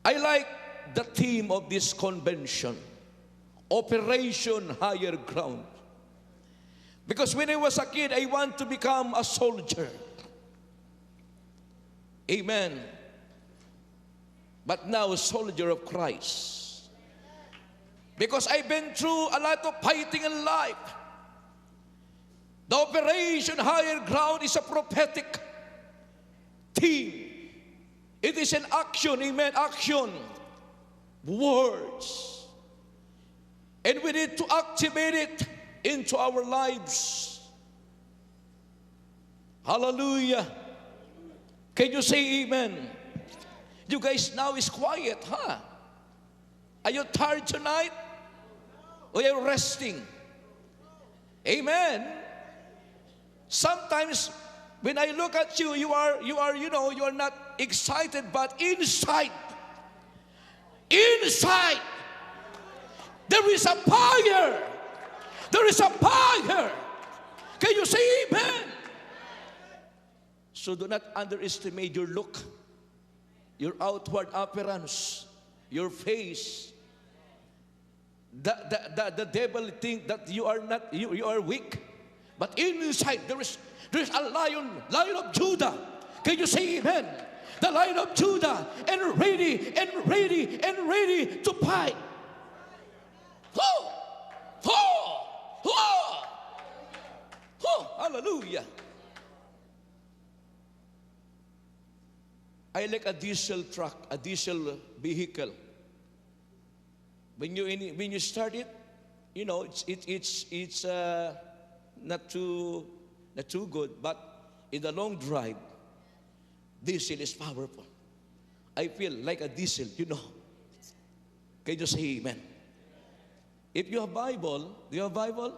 I like the theme of this convention, Operation Higher Ground. Because when I was a kid, I want to become a soldier. Amen. But now a soldier of Christ. Because I've been through a lot of fighting in life. The Operation Higher Ground is a prophetic theme. It is an action, amen, action, words. And we need to activate it into our lives. Hallelujah. Can you say amen? You guys now is quiet, huh? Are you tired tonight? Or are you resting? Amen. Sometimes when I look at you, you are not excited, but inside, there is a fire. There is a fire. Can you say amen? So do not underestimate your look, your outward appearance, your face. The devil think that you are not, you are weak. But inside there is a lion of Judah. Can you say amen? The Lion of Judah, and ready to fight. Oh, oh, oh, oh, hallelujah. I like a diesel truck, a diesel vehicle. When you start it, you know it's not too good, but in the long drive, diesel is powerful. I feel like a diesel, you know. Can you say amen? If you have Bible, do you have Bible?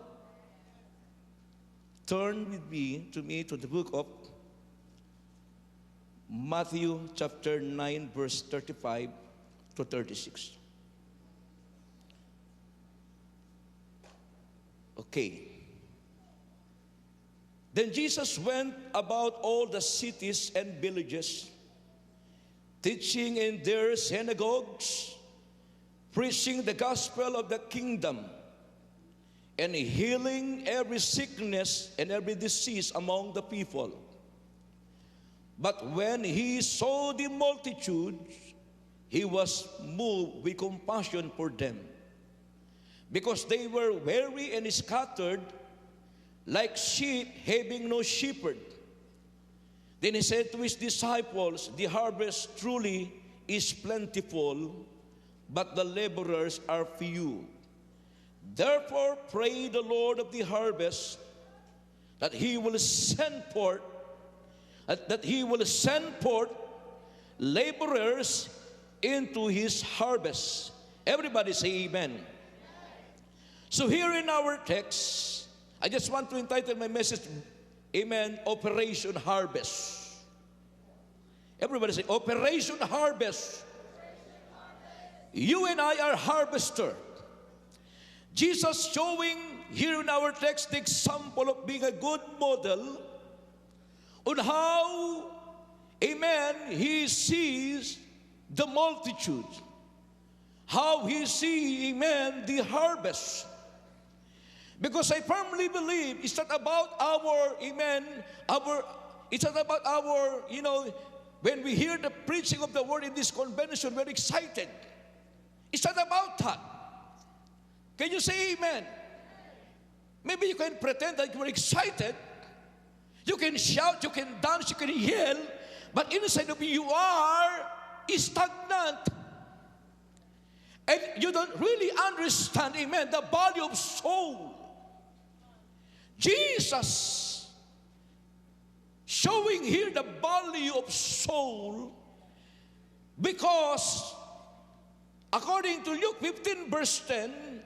Turn with me to the book of Matthew chapter 9, verse 35 to 36. Okay. Then Jesus went about all the cities and villages, teaching in their synagogues, preaching the gospel of the kingdom, and healing every sickness and every disease among the people. But when he saw the multitudes, he was moved with compassion for them, because they were weary and scattered, like sheep having no shepherd. Then he said to his disciples, the harvest truly is plentiful, but the laborers are few. Therefore pray the Lord of the harvest that he will send forth laborers into his harvest. Everybody say amen. So here in our text, I just want to entitle my message, amen, Operation Harvest. Everybody say, Operation Harvest. You and I are harvester. Jesus showing here in our text the example of being a good model on how, amen, he sees the multitude. How he sees, amen, the harvest. Because I firmly believe it's not about our, amen, it's not about our, when we hear the preaching of the word in this convention, we're excited. It's not about that. Can you say amen? Maybe you can pretend that you're excited. You can shout, you can dance, you can yell, but inside of you are stagnant. And you don't really understand, amen, the value of soul. Jesus showing here the value of soul, because according to Luke 15 verse 10,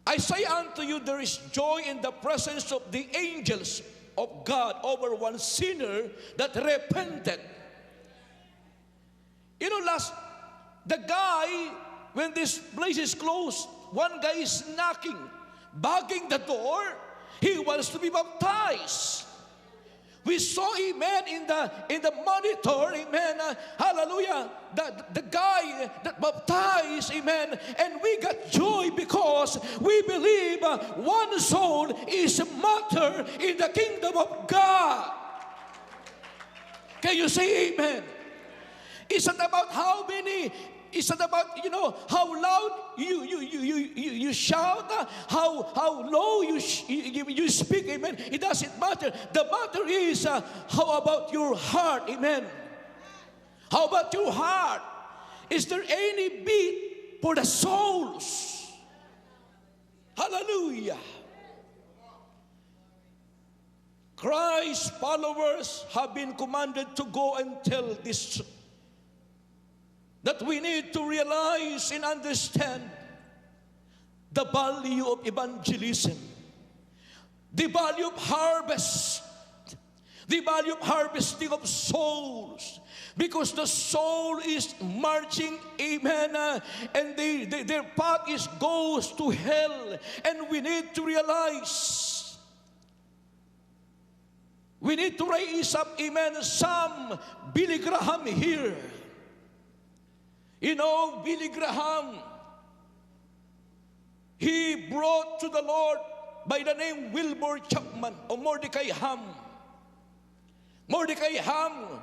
I say unto you, there is joy in the presence of the angels of God over one sinner that repented. You know, the guy, when this place is closed, one guy is knocking, banging the door. He wants to be baptized. We saw, amen, in the monitor, amen, hallelujah, the guy that baptized, amen, and we got joy because we believe one soul is a matter in the kingdom of God. Can you say amen? It's not about how many. It's not about, how loud you shout, how low you speak, amen. It doesn't matter. The matter is, how about your heart, amen. How about your heart? Is there any beat for the souls? Hallelujah. Christ's followers have been commanded to go and tell this, that we need to realize and understand the value of evangelism, the value of harvest, the value of harvesting of souls, because the soul is marching, amen, and their path goes to hell, and we need to realize, we need to raise up, amen, some Billy Graham here. Billy Graham, he brought to the Lord by the name Wilbur Chapman or Mordecai Ham. Mordecai Ham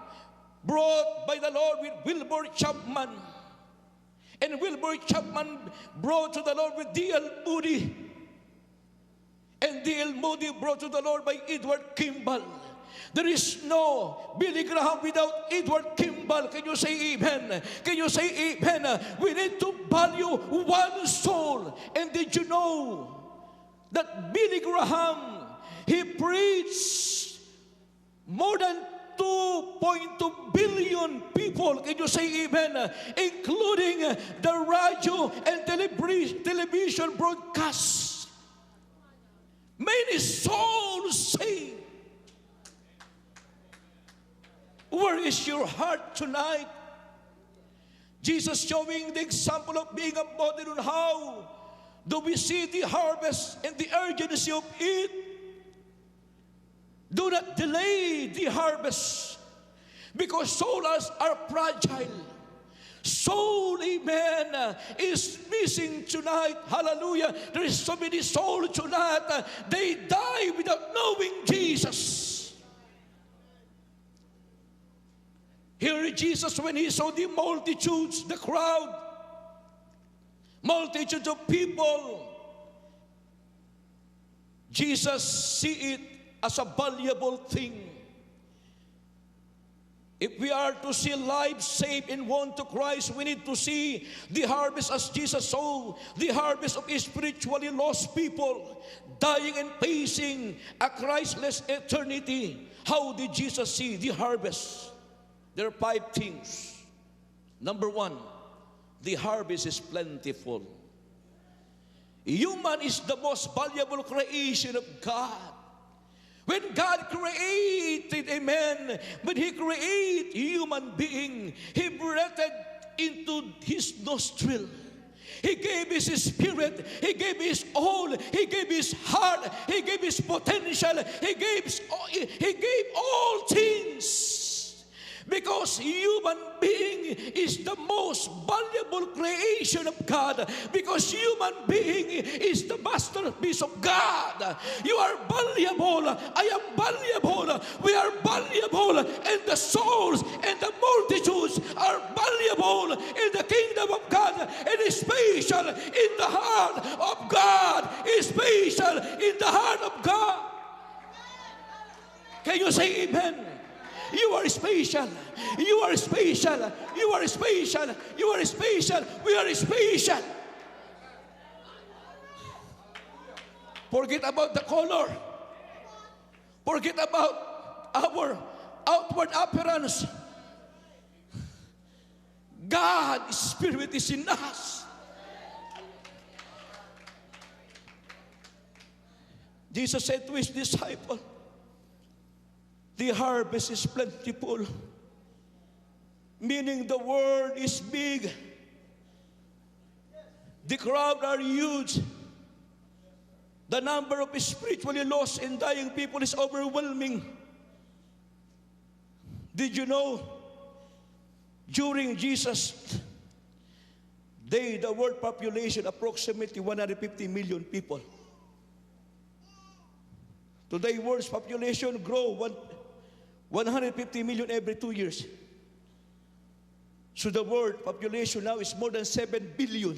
brought by the Lord with Wilbur Chapman. And Wilbur Chapman brought to the Lord with D.L. Moody. And D.L. Moody brought to the Lord by Edward Kimball. There is no Billy Graham without Edward Kimball. Can you say amen? Can you say amen? We need to value one soul. And did you know that Billy Graham, he preached more than 2.2 billion people, can you say amen, including the radio and television broadcasts. Many souls saved. Where is your heart tonight? Jesus showing the example of being a model on how do we see the harvest and the urgency of it. Do not delay the harvest, because souls are fragile. Soul, amen, is missing tonight. Hallelujah. There is so many souls tonight. They die without knowing Jesus. Here Jesus, when he saw the multitudes, the crowd, multitudes of people, Jesus see it as a valuable thing. If we are to see lives saved and won to Christ, we need to see the harvest as Jesus saw the harvest of spiritually lost people dying and facing a Christless eternity. How did Jesus see the harvest? There are 5 things. Number 1, the harvest is plentiful. Human is the most valuable creation of God. When God created, amen, when He created human being, He breathed into His nostril. He gave His spirit. He gave His all. He gave His heart. He gave His potential. He gave all things. Because human being is the most valuable creation of God. Because human being is the masterpiece of God. You are valuable. I am valuable. We are valuable. And the souls and the multitudes are valuable in the kingdom of God. And is special in the heart of God. Is special in the heart of God. Can you say amen? You are special. You are special. You are special. You are special. We are special. Forget about the color. Forget about our outward appearance. God's Spirit is in us. Jesus said to His disciples, the harvest is plentiful, meaning the world is big. The crowd are huge. The number of spiritually lost and dying people is overwhelming. Did you know, during Jesus' day, the world population approximately 150 million people. Today, world's population grow 150 million every 2 years. So the world population now is more than 7 billion.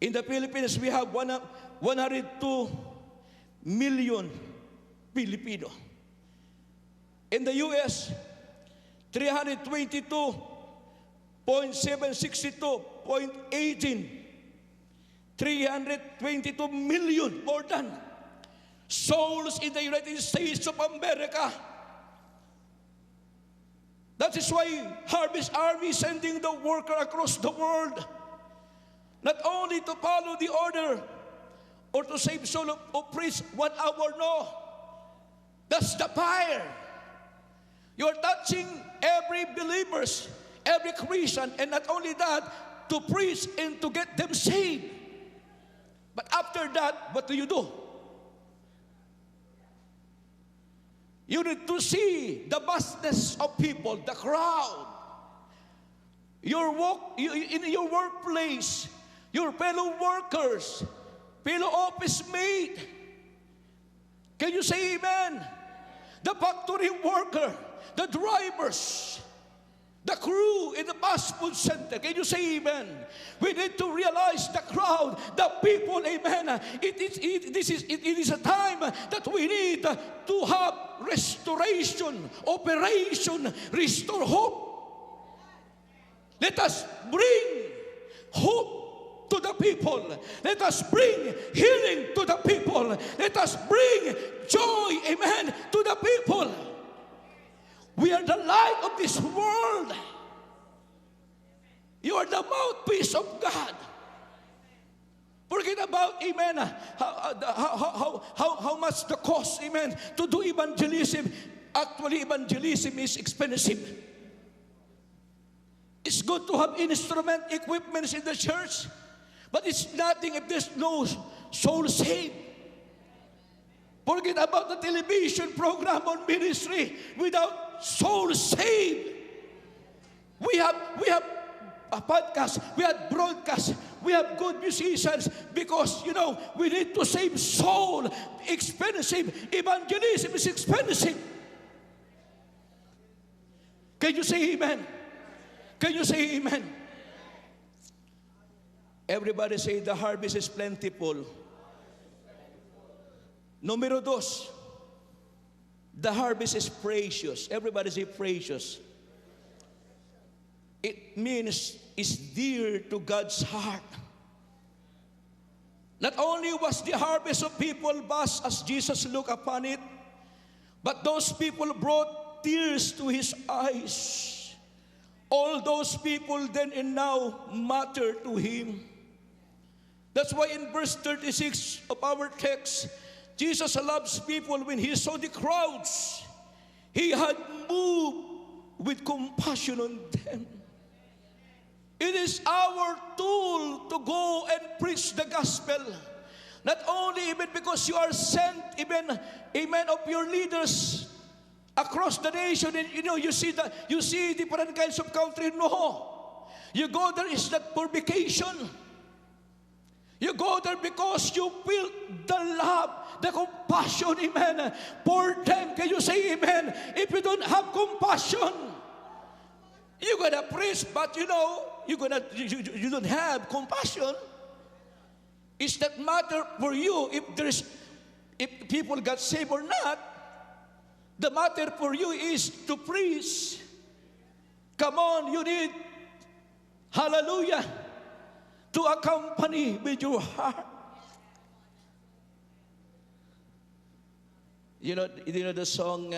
In the Philippines, we have 102 million Filipino. In the U.S., 322.762.18, 322 million, more than, souls in the United States of America. That is why Harvest Army is sending the worker across the world, not only to follow the order or to save soul of priest 1 hour, no. That's the fire. You're touching every believers, every Christian, and not only that, to preach and to get them saved. But after that, what do? You need to see the vastness of people, the crowd. In your workplace, your fellow workers, fellow office mate. Can you say amen? The factory worker, the drivers, the crew in the fast food center. Can you say amen? We need to realize the crowd, the people, amen. It is a time that we need to have restoration, operation, restore hope. Let us bring hope to the people. Let us bring healing to the people. Let us bring joy, amen, to the people. We are the light of this world. You are the mouthpiece of God. Forget about, amen, how much the cost, amen, to do evangelism. Actually, evangelism is expensive. It's good to have instrument, equipments in the church, but it's nothing if there's no soul saved. Forget about the television program on ministry without soul saved. We have a podcast, we have broadcast, we have good musicians because, we need to save soul. Expensive. Evangelism is expensive. Can you say amen? Can you say amen? Everybody say the harvest is plentiful. Numero dos, the harvest is precious. Everybody say precious. It means it's dear to God's heart. Not only was the harvest of people vast as Jesus looked upon it, but those people brought tears to his eyes. All those people then and now matter to him. That's why in verse 36 of our text, Jesus loves people. When he saw the crowds, he had moved with compassion on them. It is our tool to go and preach the gospel. Not only even because you are sent, even, amen, of your leaders across the nation, and you see different kinds of country. No, you go there is not for vacation. You go there because you feel the love, the compassion, amen, for them. Can you say amen? If you don't have compassion, you're gonna preach, but you don't have compassion. It's not matter for you if people got saved or not. The matter for you is to preach. Come on, you need, hallelujah, to accompany with your heart. You know the song,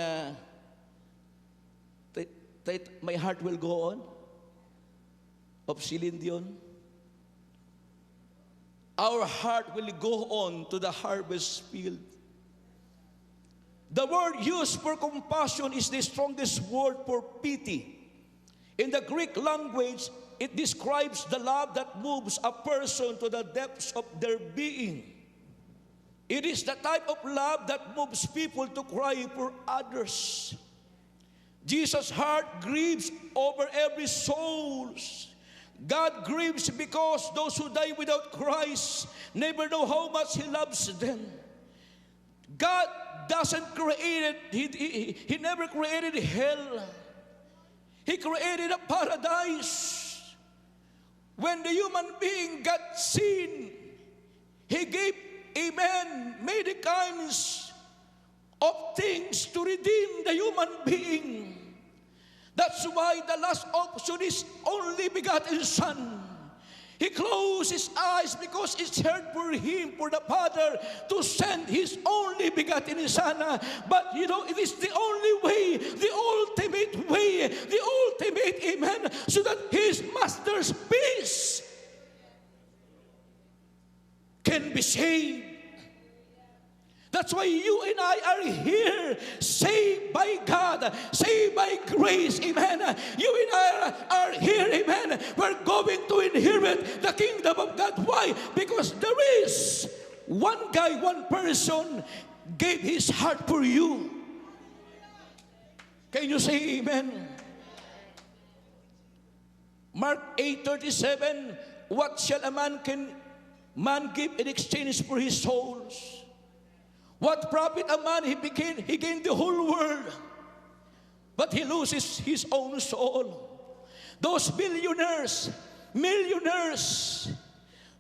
My Heart Will Go On, of Celine Dion? Our heart will go on to the harvest field. The word used for compassion is the strongest word for pity. In the Greek language, it describes the love that moves a person to the depths of their being. It is the type of love that moves people to cry for others. Jesus' heart grieves over every soul. God grieves because those who die without Christ never know how much He loves them. God doesn't create it. He never created hell. He created a paradise. When the human being got sin, He gave, amen, many kinds of things to redeem the human being. That's why the last option is only begotten Son. He closed His eyes because it's hard for Him, for the Father, to send His only begotten Son. But you know, it is the only way, the ultimate way, the ultimate, amen, so that His Master's peace can be saved. That's why you and I are here, saved by God, saved by grace, amen. You and I are here, amen. We're going to inherit the kingdom of God. Why? Because there is one guy, one person gave his heart for you. Can you say amen? Mark 8:37, what shall a man give in exchange for his souls? What profit a man he gained the whole world, but he loses his own soul. Those millionaires,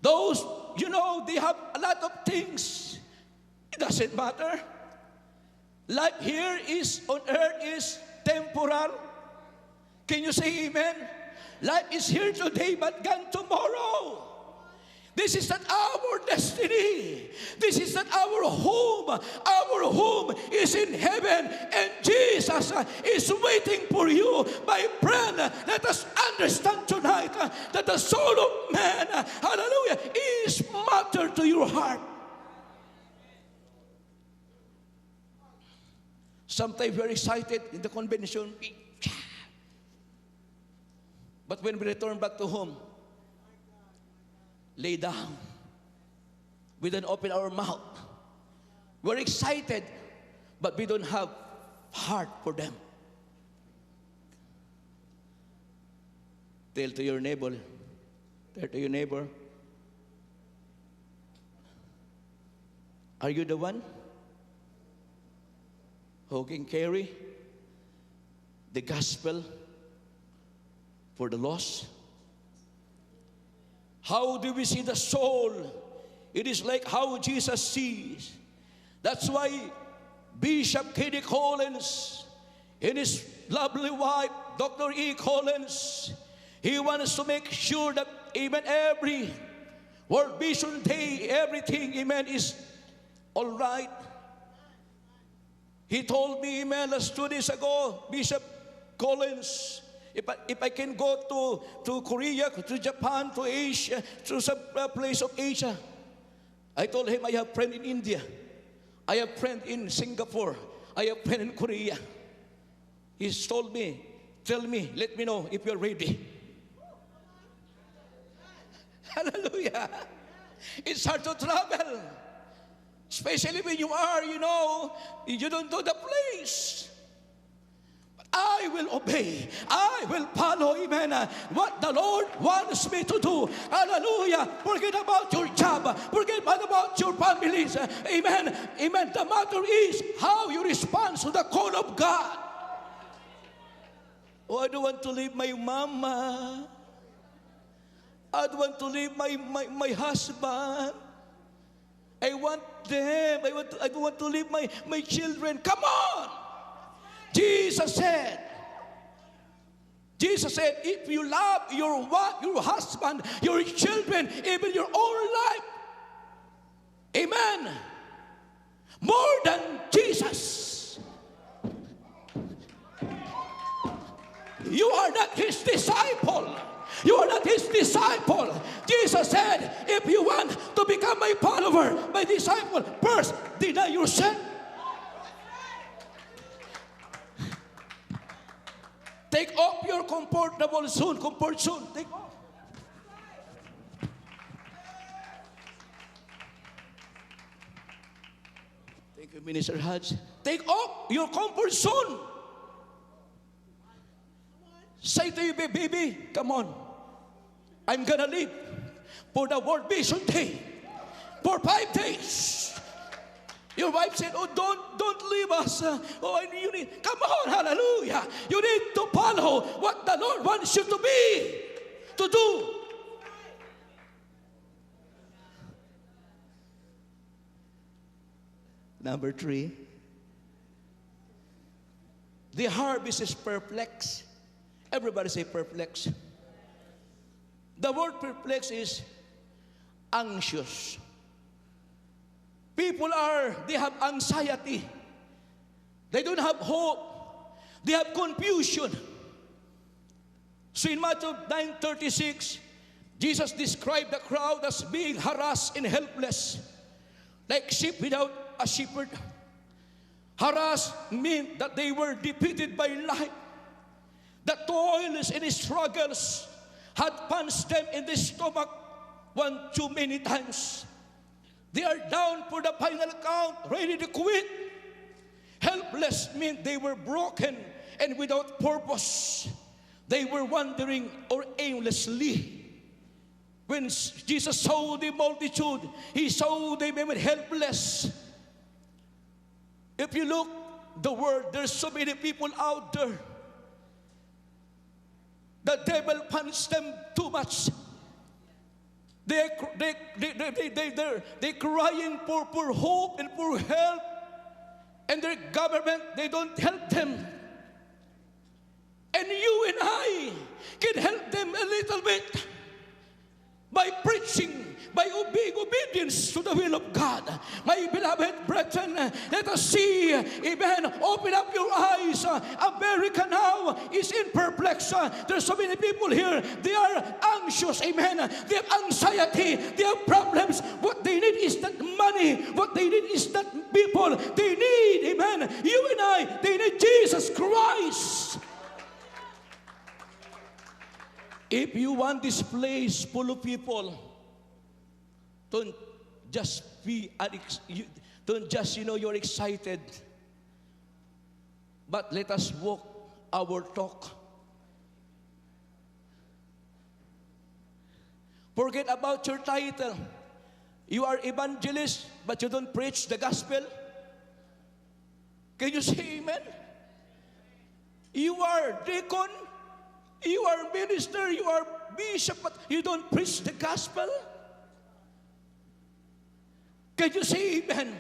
those, you know, they have a lot of things. It doesn't matter. Life here is on earth is temporal. Can you say amen? Life is here today but gone tomorrow. This is not our destiny. This is not our home. Our home is in heaven, and Jesus is waiting for you. My friend, let us understand tonight that the soul of man, hallelujah, is matter to your heart. Sometimes we're excited in the convention, but when we return back to home, lay down. We don't open our mouth. We're excited, but we don't have heart for them. Tell to your neighbor, are you the one who can carry the gospel for the lost? How do we see the soul? It is like how Jesus sees. That's why Bishop K.D. Collins and his lovely wife, Dr. E. Collins, he wants to make sure that, amen, every World Vision Day, everything, amen, is all right. He told me, amen, last 2 days ago, Bishop Collins, if I can go to Korea, to Japan, to Asia, to some place of Asia. I told him I have friend in India. I have friend in Singapore. I have friend in Korea. He told me, tell me, let me know if you're ready. Hallelujah. It's hard to travel. Especially when you are, you know, you don't know the place. I will obey. I will follow, amen, what the Lord wants me to do. Hallelujah. Forget about your job. Forget about your families. Amen. Amen. The matter is how you respond to the call of God. Oh, I don't want to leave my mama. I don't want to leave my husband. I want them. I don't want to leave my children. Come on. Jesus said, if you love your husband, your children, even your own life, amen, more than Jesus, you are not His disciple. You are not His disciple. Jesus said, if you want to become my follower, my disciple, first deny yourself. Take off your comfort zone. Take off. Thank you, Minister Hodge. Take off your comfort zone. Say to you, baby, come on. I'm gonna live for the World Vision Day for 5 days. Your wife said, oh, don't leave us. You need, come on, hallelujah. You need to follow what the Lord wants you to be, to do. Number 3, the harvest is perplexed. Everybody say perplexed. The word perplexed is anxious. People they have anxiety. They don't have hope. They have confusion. So in Matthew 9:36, Jesus described the crowd as being harassed and helpless, like sheep without a shepherd. Harassed meant that they were defeated by life. The toils and struggles had punched them in the stomach one too many times. They are down for the final count, ready to quit. Helpless meant they were broken and without purpose. They were wandering or aimlessly. When Jesus saw the multitude, He saw them helpless. If you look the world, there's so many people out there. The devil punished them too much. They're crying for hope and for help. And their government, they don't help them. And you and I can help them a little bit by preaching, by being obedience to the will of God. My beloved brethren, let us see, amen, open up your eyes. America now is in perplex. There's so many people here, they are anxious, amen. They have anxiety, they have problems. What they need is not money. What they need is not people. They need, amen, you and I, they need Jesus Christ. If you want this place full of people, don't just you're excited, but let us walk our talk. Forget about your title. You are evangelist, but you don't preach the gospel. Can you say amen? You are deacon, you are minister, you are bishop, but you don't preach the gospel. Can you say amen?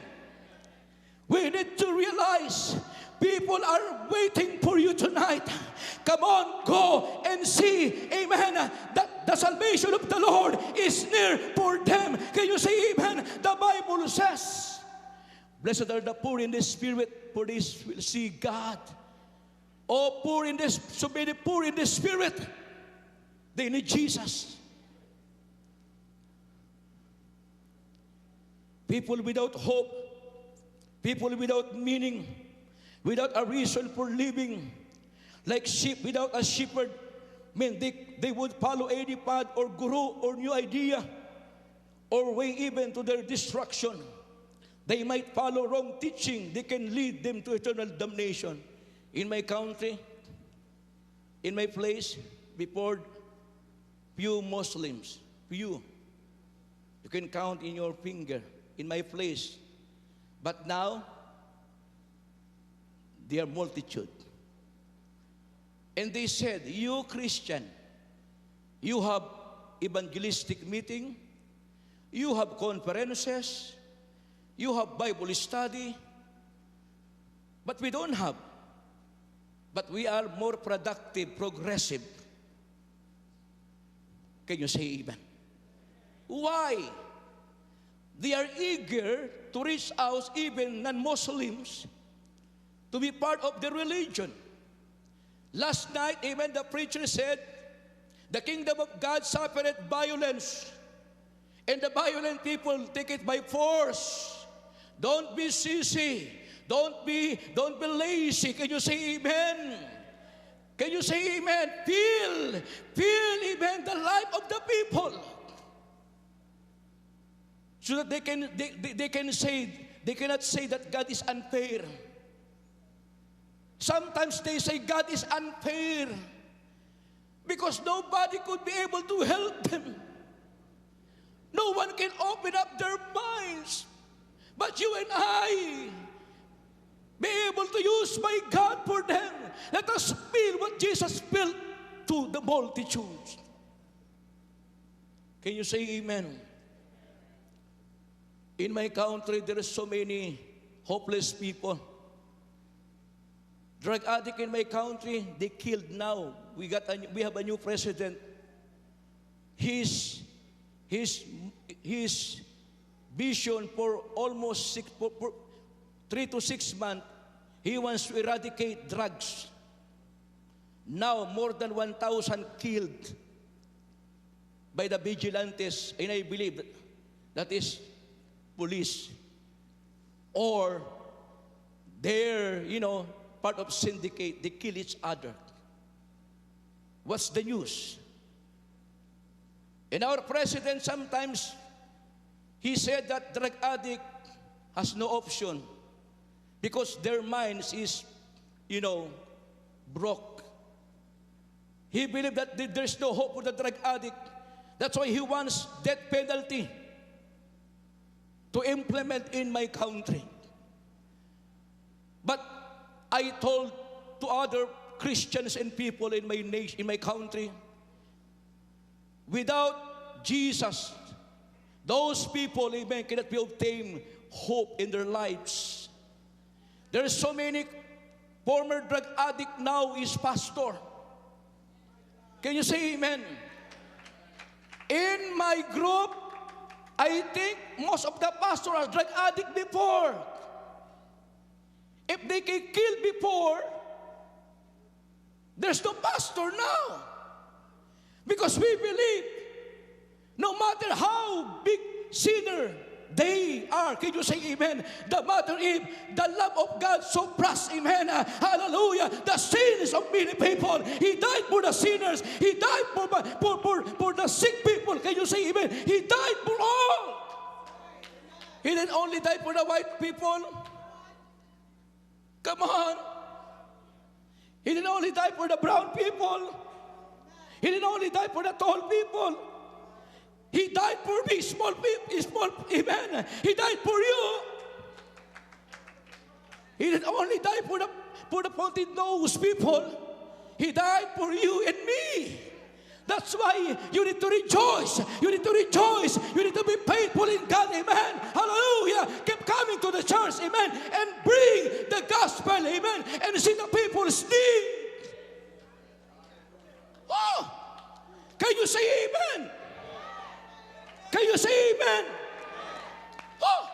We need to realize people are waiting for you tonight. Come on, go and see, amen, that the salvation of the Lord is near for them. Can you say amen? The Bible says, blessed are the poor in the spirit, for they will see God. Oh, poor in this, so many poor in the spirit, they need Jesus. People without hope, people without meaning, without a reason for living, like sheep without a shepherd. They would follow any path or guru or new idea, or way even to their destruction. They might follow wrong teaching. They can lead them to eternal damnation. In my country, in my place, before, few Muslims, few. You can count in your finger, in my place. But now, they are multitude. And they said, you Christian, you have evangelistic meeting, you have conferences, you have Bible study, but we don't have. But we are more productive, progressive. Can you say amen? Why? They are eager to reach out, even non-Muslims, to be part of the religion. Last night, even the preacher said, the kingdom of God suffereth violence, and the violent people take it by force. Don't be sissy. Don't be lazy. Can you say amen? Can you say amen? Feel, amen, the life of the people. so that they cannot say that God is unfair. Sometimes they say God is unfair because nobody could be able to help them. No one can open up their minds. But you and I be able to use my God for them. Let us feel what Jesus felt to the multitudes. Can you say amen? In my country, there are so many hopeless people. Drug addict in my country, they killed now. We have a new president. His vision for almost 3 to 6 months, he wants to eradicate drugs. Now, more than 1,000 killed by the vigilantes, and I believe that is police. Or they're, part of syndicate. They kill each other. What's the news? And our president sometimes, he said that drug addict has no option because their minds is, broke. He believed that there's no hope for the drug addict. That's why he wants death penalty to implement in my country. But I told to other Christians and people in my nation, in my country, without Jesus, those people, amen, cannot be obtained hope in their lives. There are so many former drug addict now is pastor. Can you say amen? In my group, I think most of the pastors are drug addict before. If they can kill before, there's no pastor now. Because we believe, no matter how big sinner they are, can you say amen? The matter if the love of God suppress, amen, hallelujah, the sins of many people. He died for the sinners. He died for the sick people. Can you say amen? He died for all. He didn't only die for the white people. Come on. He didn't only die for the brown people. He didn't only die for the tall people. He died for me, small people, amen. He died for you. He didn't only die for the pointed nose people. He died for you and me. That's why you need to rejoice. You need to rejoice. You need to be faithful in God, amen. Hallelujah. Keep coming to the church, amen, and bring the gospel, amen, and see the people's need. Oh, can you say amen? Can you say amen? Oh,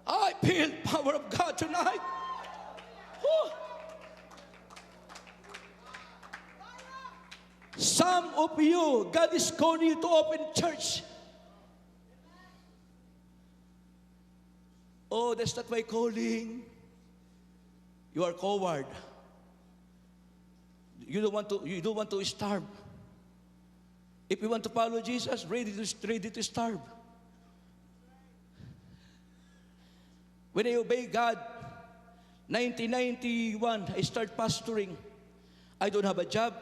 I feel the power of God tonight. Oh. Some of you, God is calling you to open church. Oh, that's not my calling. You are coward. You don't want to starve. If you want to follow Jesus, ready to starve. When I obey God, 1991, I start pastoring. I don't have a job.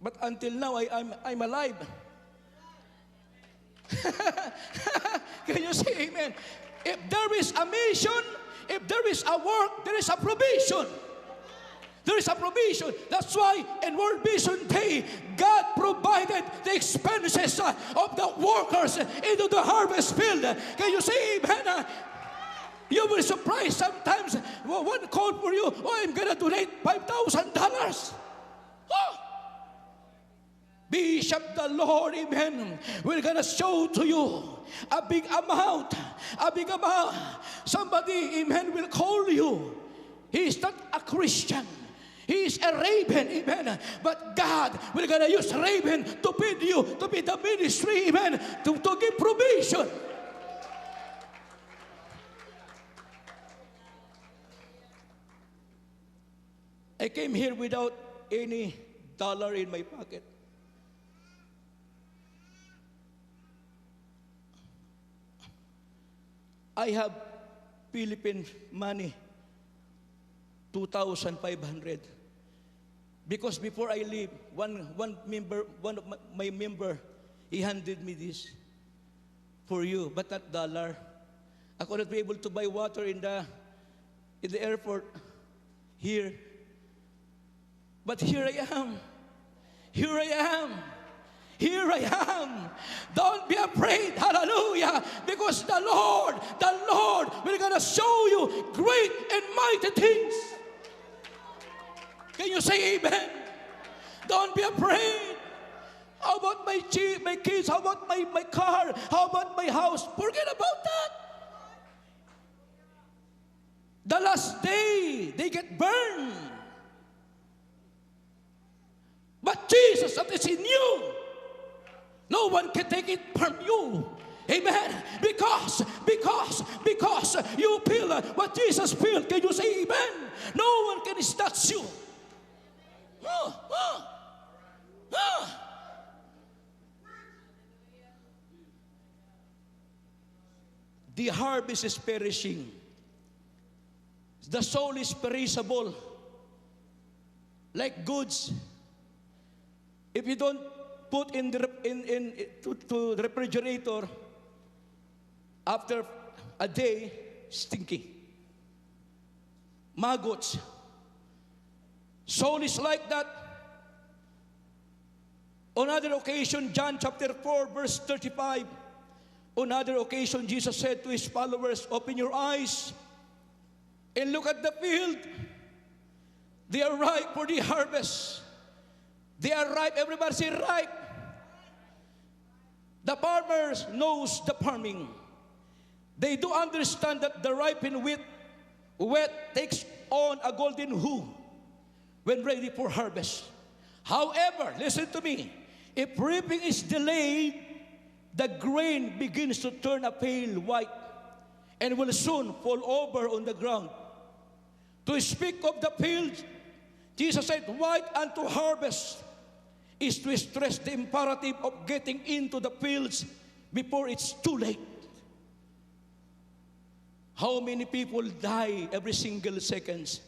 But until now, I'm alive. Can you say amen? If there is a mission, if there is a work, there is a provision. There is a provision. That's why in World Vision Day, God provided the expenses of the workers into the harvest field. Can you say amen? You will be surprised sometimes. One call for you, I'm going to donate $5,000. Oh! Bishop, the Lord, amen, we're going to show to you a big amount. A big amount. Somebody, amen, will call you. He is not a Christian. He is a raven, amen. But God, we're going to use raven to feed you, to be the ministry, amen, to give provision. I came here without any dollar in my pocket. I have Philippine money, 2,500. Because before I leave, one of my member, he handed me this for you, but not dollar. I could not be able to buy water in the airport here. But here I am. Here I am. Here I am. Don't be afraid. Hallelujah. Because the Lord, we're going to show you great and mighty things. Can you say amen? Don't be afraid. How about my kids? How about my car? How about my house? Forget about that. The last day, they get burned. But Jesus, that is in you. No one can take it from you. Amen. Because you feel what Jesus feels. Can you say amen? No one can snatch you. The harvest is perishing. The soul is perishable. Like goods. If you don't put to the refrigerator, after a day, stinky. Maggots. Soul is like that. On another occasion, John chapter 4, verse 35, on another occasion, Jesus said to his followers, open your eyes and look at the field. They are ripe for the harvest. They are ripe. Everybody say ripe. The farmers knows the farming. They do understand that the ripened wheat takes on a golden hue when ready for harvest. However, listen to me, if reaping is delayed, the grain begins to turn a pale white and will soon fall over on the ground. To speak of the fields, Jesus said, white unto harvest is to stress the imperative of getting into the fields before it's too late. How many people die every single second?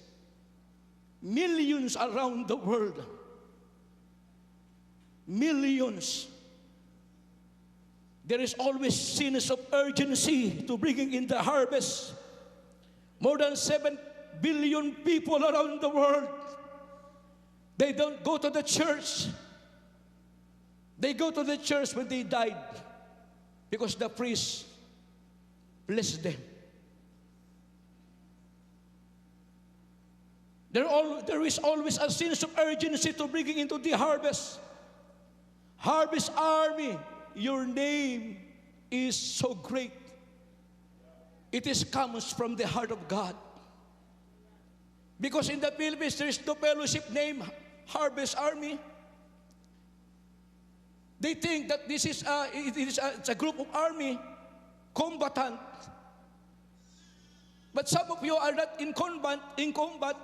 Millions around the world. Millions. There is always sense of urgency to bringing in the harvest. More than 7 billion people around the world. They don't go to the church. They go to the church when they died because the priest blessed them. There is always a sense of urgency to bringing into the harvest. Harvest Army, your name is so great. It comes from the heart of God. Because in the Philippines, there is no fellowship named Harvest Army. They think that this is it's a group of army, combatant. But some of you are not in combat.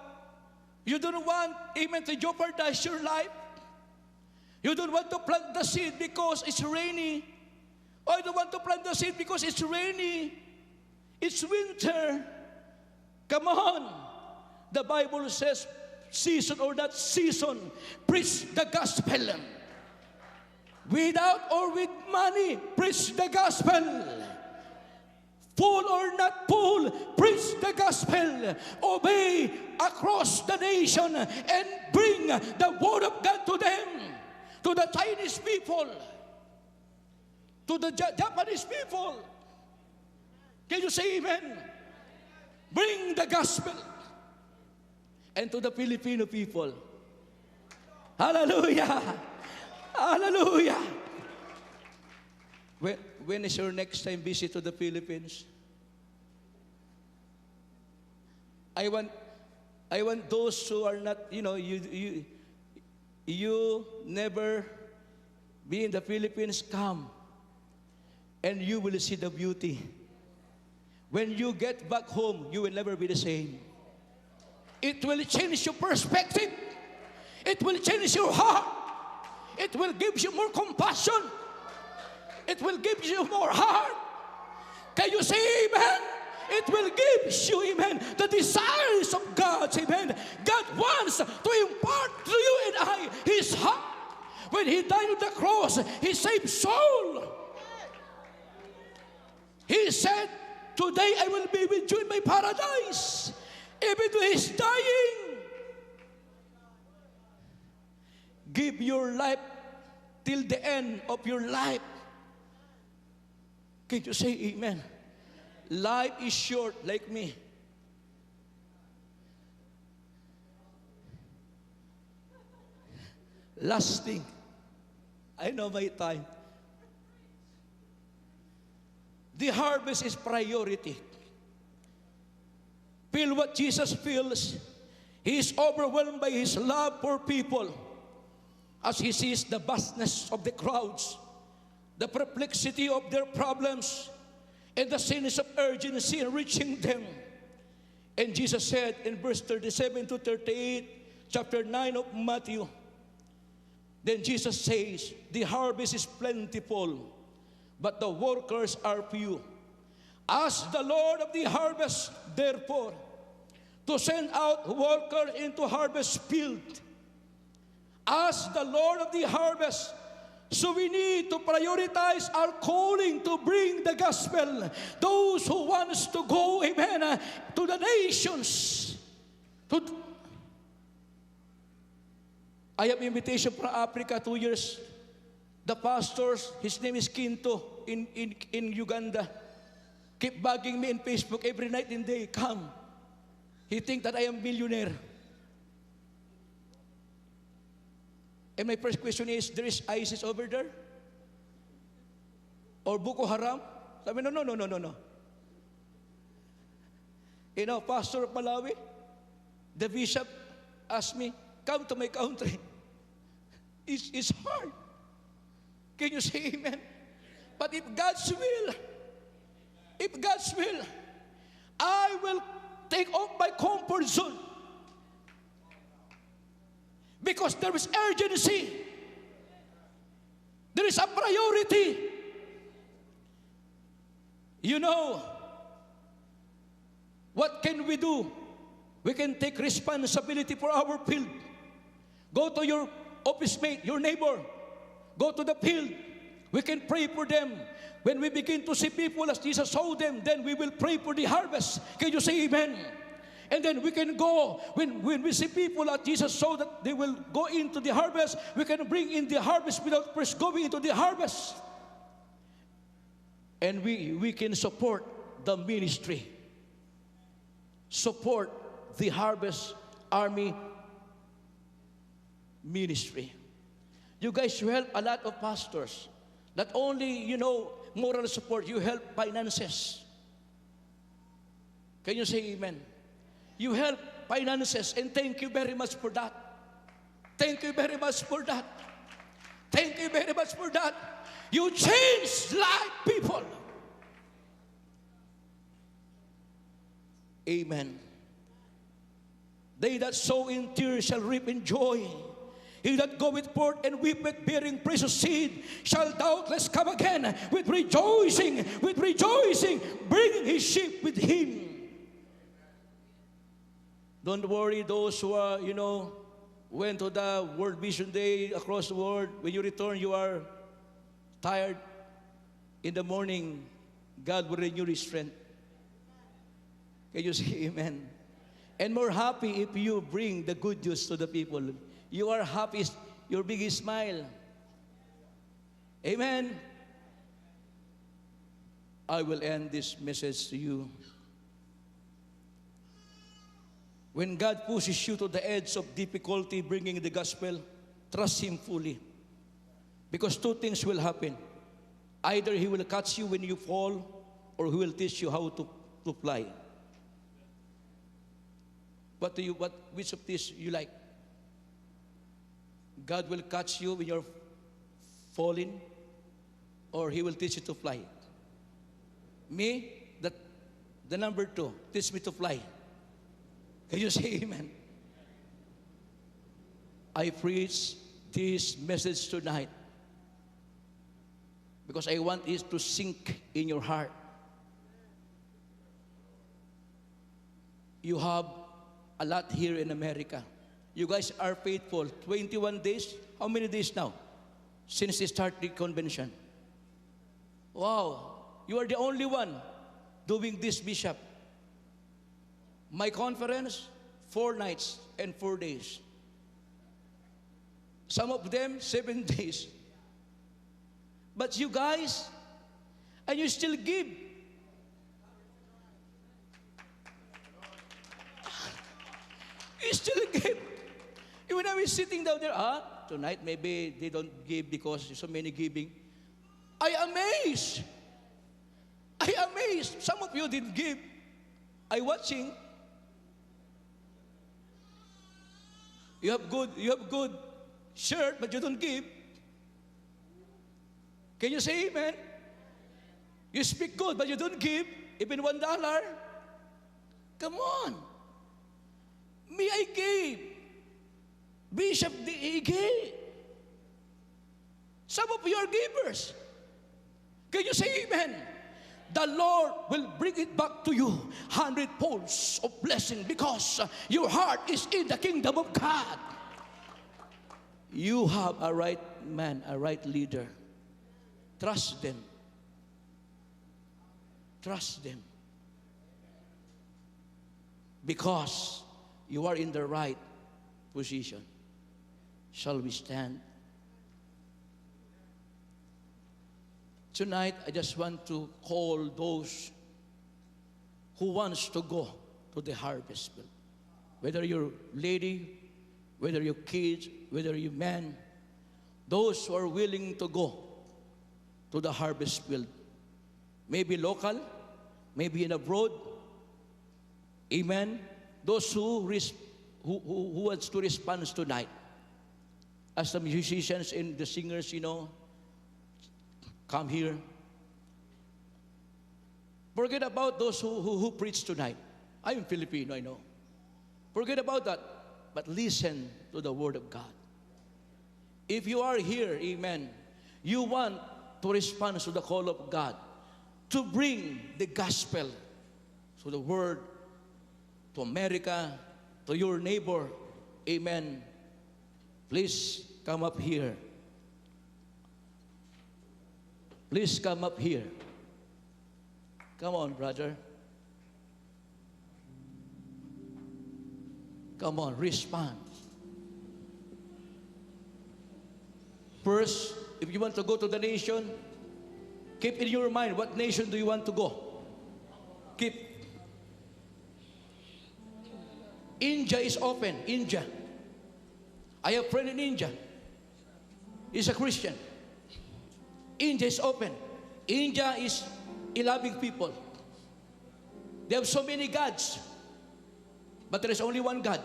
You don't want, amen, to jeopardize your life. You don't want to plant the seed because it's rainy. Or you don't want to plant the seed because it's rainy. It's winter. Come on. The Bible says, season or not season, preach the gospel. Without or with money, preach the gospel. Full or not full, preach the gospel. Obey across the nation and bring the word of God to them. To the Chinese people. To the Japanese people. Can you say amen? Bring the gospel. And to the Filipino people. Hallelujah. Hallelujah. When is your next time visit to the Philippines? I want those who are not, you never be in the Philippines, come. And you will see the beauty. When you get back home, you will never be the same. It will change your perspective. It will change your heart. It will give you more compassion. It will give you more heart. Can you say amen? it will give you, amen, the desires of God, amen. God wants to impart to you and I His heart. When He died on the cross, He saved soul. He said, today I will be with you in my paradise. Even though He's dying, give your life till the end of your life. Can you say amen? Life is short like me. Last thing, I know my time. The harvest is priority. Feel what Jesus feels. He is overwhelmed by His love for people as He sees the vastness of the crowds, the perplexity of their problems, and the sense of urgency in reaching them. And Jesus said in verse 37 to 38, chapter 9 of Matthew, then Jesus says, the harvest is plentiful, but the workers are few. Ask the Lord of the harvest, therefore, to send out workers into harvest field. Ask the Lord of the harvest. So we need to prioritize our calling to bring the gospel. Those who wants to go, amen, to the nations. I have invitation from Africa 2 years. The pastors, his name is Quinto in Uganda, keep bugging me in Facebook every night and day. Come. He think that I am millionaire. And my first question is, there is ISIS over there? Or Boko Haram? Sabi, no. You know, pastor of Malawi, the bishop asked me, come to my country. It's hard. Can you say amen? But if God's will, I will take off my comfort zone. Because there is urgency. There is a priority. You know, what can we do? We can take responsibility for our field. Go to your office mate, your neighbor. Go to the field. We can pray for them. When we begin to see people as Jesus saw them, then we will pray for the harvest. Can you say amen? And then we can go, when we see people that Jesus saw that they will go into the harvest, we can bring in the harvest without first going into the harvest. And we can support the ministry. Support the Harvest Army ministry. You guys, you help a lot of pastors. Not only, you know, moral support, you help finances. Can you say amen? You help finances, and thank you very much for that. Thank you very much for that. Thank you very much for that. You change life, people. Amen. They that sow in tears shall reap in joy. He that goeth forth and weepeth, bearing precious seed, shall doubtless come again with rejoicing, bringing his sheep with him. Don't worry, those who are, you know, went to the World Vision Day across the world. When you return, you are tired. In the morning, God will renew His strength. Can you say amen? And more happy if you bring the good news to the people. You are happy, your biggest smile. Amen. I will end this message to you. When God pushes you to the edge of difficulty bringing the gospel, trust Him fully. Because two things will happen. Either He will catch you when you fall, or He will teach you how to fly. Which of these you like? God will catch you when you're falling, or He will teach you to fly? Me, the number two, teach me to fly. Can you say amen? I preach this message tonight because I want it to sink in your heart. you have a lot here in America. You guys are faithful. 21 days. How many days now? Since they started the convention. Wow. You are the only one doing this, Bishop. My conference, 4 nights and 4 days. Some of them, 7 days. But you guys, and you still give. You still give. Even I was sitting down there, tonight maybe they don't give because there's so many giving. I amazed. Some of you didn't give. I watching. You have good shirt, but you don't give. Can you say amen? You speak good, but you don't give even $1. Come on. Me, I gave. Bishop, he gave. Some of you are givers. Can you say amen? The Lord will bring it back to you 100 folds of blessing because your heart is in the kingdom of God. You have a right man, a right leader. Trust them. Trust them. Because you are in the right position. Shall we stand? Tonight, I just want to call those who wants to go to the harvest field. Whether you're lady, whether you're kids, whether you're man, those who are willing to go to the harvest field. Maybe local, maybe in abroad. Amen. Those who wants to respond tonight. As the musicians and the singers, come here. Forget about those who preach tonight. I'm Filipino, I know. Forget about that. But listen to the word of God. If you are here, amen, you want to respond to the call of God, to bring the gospel to the world, to America, to your neighbor, amen, please come up here. Please come up here. Come on, brother. Come on, respond. First, if you want to go to the nation, keep in your mind, what nation do you want to go? Keep. India is open. India. I have a friend in India. He's a Christian. India is open. India is a loving people. They have so many gods. But there is only one God.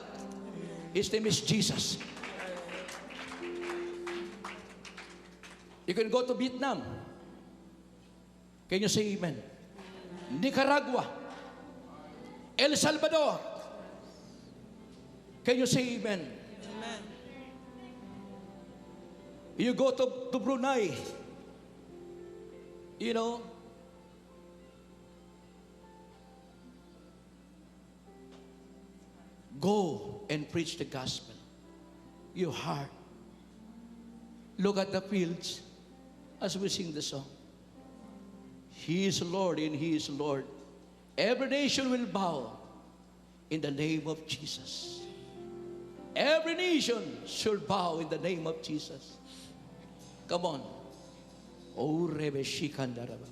His name is Jesus. You can go to Vietnam. Can you say amen? Nicaragua. El Salvador. Can you say amen? Amen. You go to Brunei. Go and preach the gospel. Your heart. Look at the fields as we sing the song. He is Lord and He is Lord. Every nation will bow in the name of Jesus. Every nation should bow in the name of Jesus. Come on. Oh, Rebe Shikandaraba.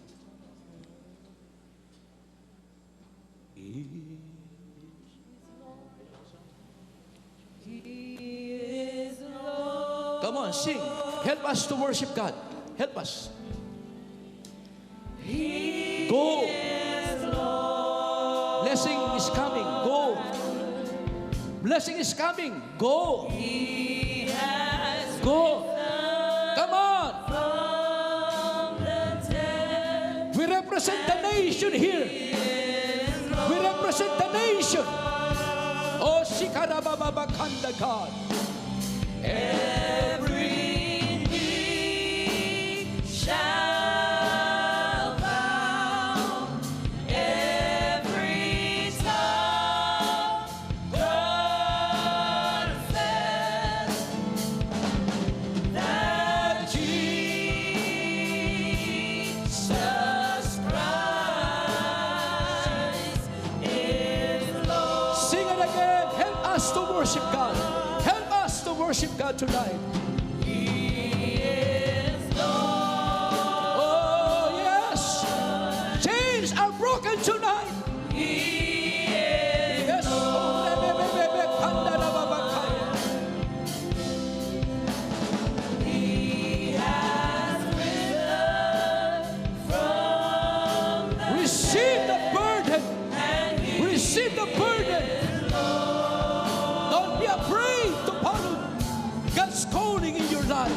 Come on, sing. Help us to worship God. Help us. Go. Blessing is coming. Go. Blessing is coming. Go. Go. Come on. We represent the nation here. We represent the nation. Oh, Shikarababakanda God. Every knee shall bow, every tongue God tonight. He is Lord. Oh, yes. Chains are broken tonight. He is Yes. Oh, He has risen from the receive the burden. and He Receive the burden. Don't be afraid to follow God's calling in your life.